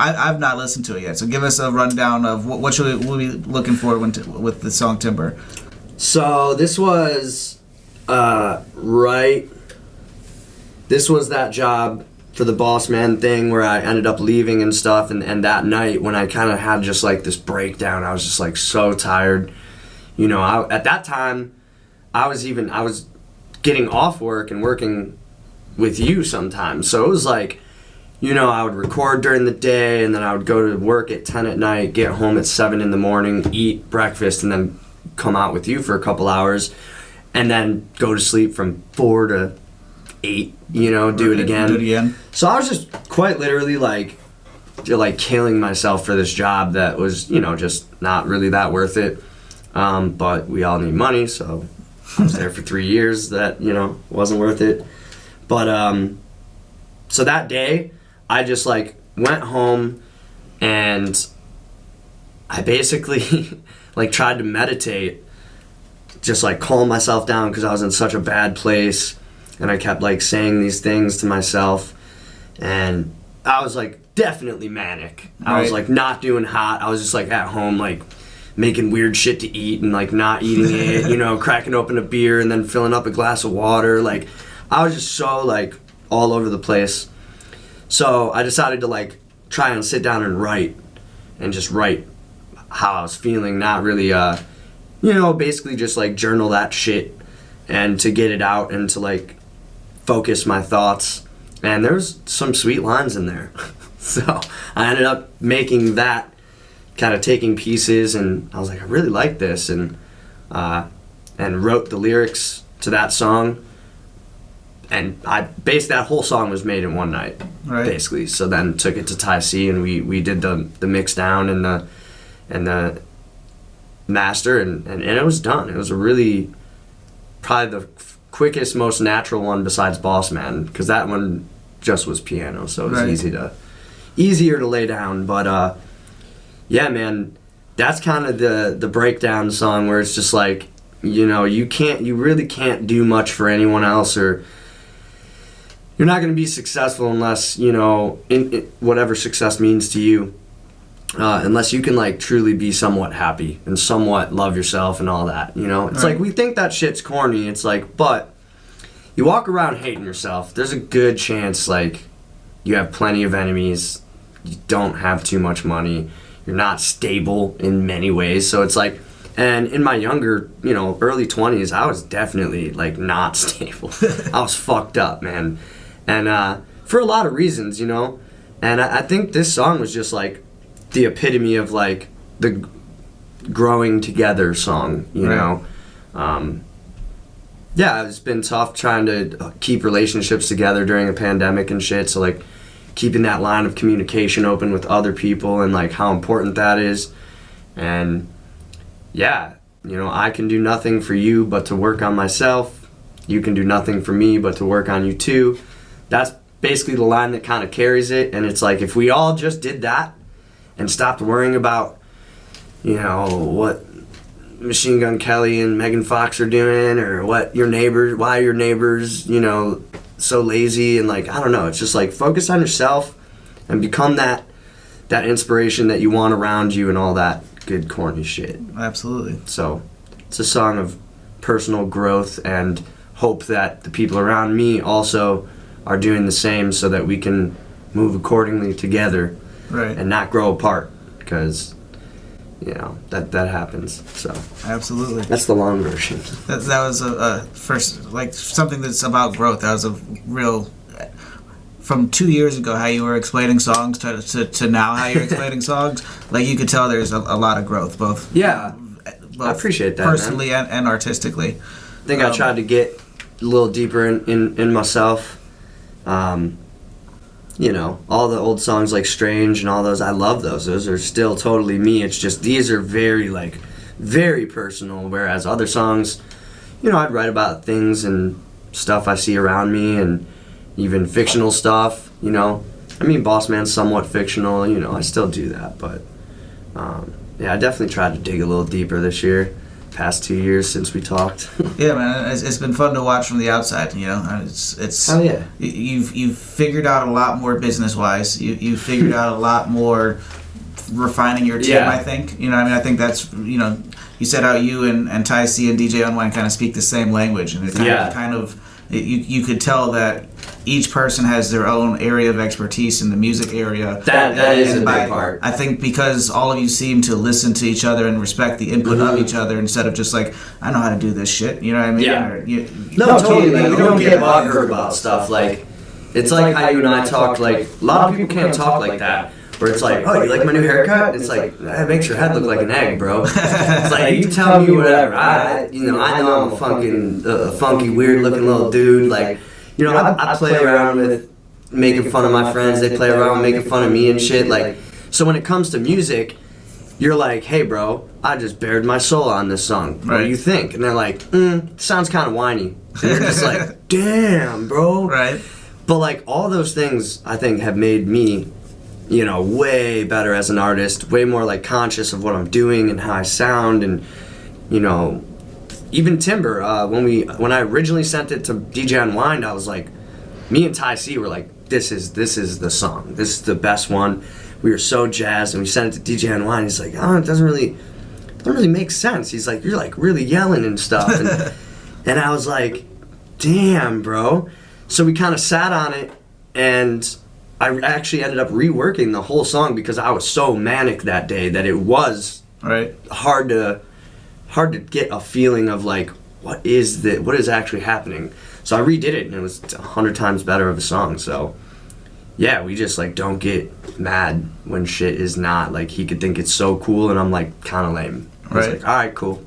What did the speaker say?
I've not listened to it yet, so give us a rundown of what should we be looking for with the song Timber. So this was this was that job for the boss man thing where I ended up leaving and stuff, and that night when I kind of had just like this breakdown, I was just like so tired. You know, at that time I was getting off work and working with you sometimes, so it was like, you know, I would record during the day and then I would go to work at 10 at night, get home at 7 in the morning, eat breakfast, and then come out with you for a couple hours and then go to sleep from 4 to 8, you know, do it again. So I was just quite literally like killing myself for this job that was, you know, just not really that worth it. But we all need money, so I was there for 3 years. That, you know, wasn't worth it. But so that day I just like went home and I basically like tried to meditate, just like calm myself down because I was in such a bad place, and I kept like saying these things to myself, and I was like definitely manic. I was like not doing hot. I was just like at home like making weird shit to eat and like not eating it, you know, cracking open a beer and then filling up a glass of water. Like I was just so like all over the place. So I decided to like try and sit down and write how I was feeling, not really, you know, basically just like journal that shit and to get it out and to like focus my thoughts. And there was some sweet lines in there. So I ended up making that, kind of taking pieces, and I was like, I really like this, and wrote the lyrics to that song. And that whole song was made in one night, basically. So then took it to Ty C, and we did the mix down and the master, and it was done. It was a really probably the quickest, most natural one besides Boss Man, because that one just was piano, so it was easier to lay down. But yeah, man, that's kind of the breakdown song where it's just like, you know, you really can't do much for anyone else, or you're not going to be successful unless, you know, in whatever success means to you, unless you can like truly be somewhat happy and somewhat love yourself and all that, you know. It's like, we think that shit's corny. It's like, but you walk around hating yourself, there's a good chance like you have plenty of enemies, you don't have too much money, you're not stable in many ways. So it's like, and in my younger, you know, early 20s, I was definitely like not stable. I was fucked up, man. And for a lot of reasons, you know. And I think this song was just like the epitome of like the growing together song, you know. Yeah, it's been tough trying to keep relationships together during a pandemic and shit. So like keeping that line of communication open with other people and like how important that is. And yeah, you know, I can do nothing for you but to work on myself. You can do nothing for me but to work on you too. That's basically the line that kind of carries it. And it's like, if we all just did that and stopped worrying about, you know, what Machine Gun Kelly and Megan Fox are doing, or why your neighbors, you know, so lazy, and like, I don't know, it's just like focus on yourself and become that inspiration that you want around you and all that good corny shit. Absolutely. So it's a song of personal growth and hope that the people around me also are doing the same, so that we can move accordingly together and not grow apart, because you know that happens. So absolutely, that's the long version. That was a first, like, something that's about growth. That was a real, from 2 years ago how you were explaining songs to now how you're explaining songs. Like, you could tell there's a lot of growth, both I appreciate that, personally, and artistically. I think I tried to get a little deeper in myself. You know, all the old songs like Strange and all those, I love those. Those are still totally me. It's just these are very personal, whereas other songs, you know, I'd write about things and stuff I see around me, and even fictional stuff, you know. I mean, Boss Man's somewhat fictional, you know, I still do that, but yeah, I definitely tried to dig a little deeper this year. past 2 years since we talked. Yeah, man, it's been fun to watch from the outside. You know, it's Oh yeah. You've figured out a lot more business wise. You've figured out a lot more refining your team. Yeah. I think. You know, I mean, I think that's, you know, you said how you and Ty C and DJ Unwind kind of speak the same language, and it kind of you could tell that each person has their own area of expertise in the music area. That is a big part. I think because all of you seem to listen to each other and respect the input of each other instead of just like, I know how to do this shit. You know what I mean? Yeah. Or, No, totally. Like, we don't get butthurt about stuff. Like, it's like how you and I talk. Like, a lot of people can't talk like that. Where it's like, oh, you like my new haircut? It's like, that makes your head look like an egg, bro. It's like, you tell me whatever. I know I'm a funky, weird-looking little dude. Like, you know, I play around with making fun of my friends. They play around making fun of me and shit. Like, so when it comes to music, you're like, hey, bro, I just bared my soul on this song. What do you think? And they're like, sounds kind of whiny. And you're just like, damn, bro. Right. But, like, all those things, I think, have made me, you know, way better as an artist, way more like conscious of what I'm doing and how I sound. And, you know, even Timber, when I originally sent it to DJ Unwind, I was like, me and Ty C were like, this is the song, this is the best one. We were so jazzed, and we sent it to DJ Unwind. He's like, oh, it doesn't really make sense. He's like, you're like really yelling and stuff. And I was like, damn, bro. So we kind of sat on it, and I actually ended up reworking the whole song because I was so manic that day that it was hard to get a feeling of like, what is actually happening. So I redid it, and it was 100 times better of a song. So yeah, we just like don't get mad when shit is not like, he could think it's so cool and I'm like kind of lame. It's like, all right, cool.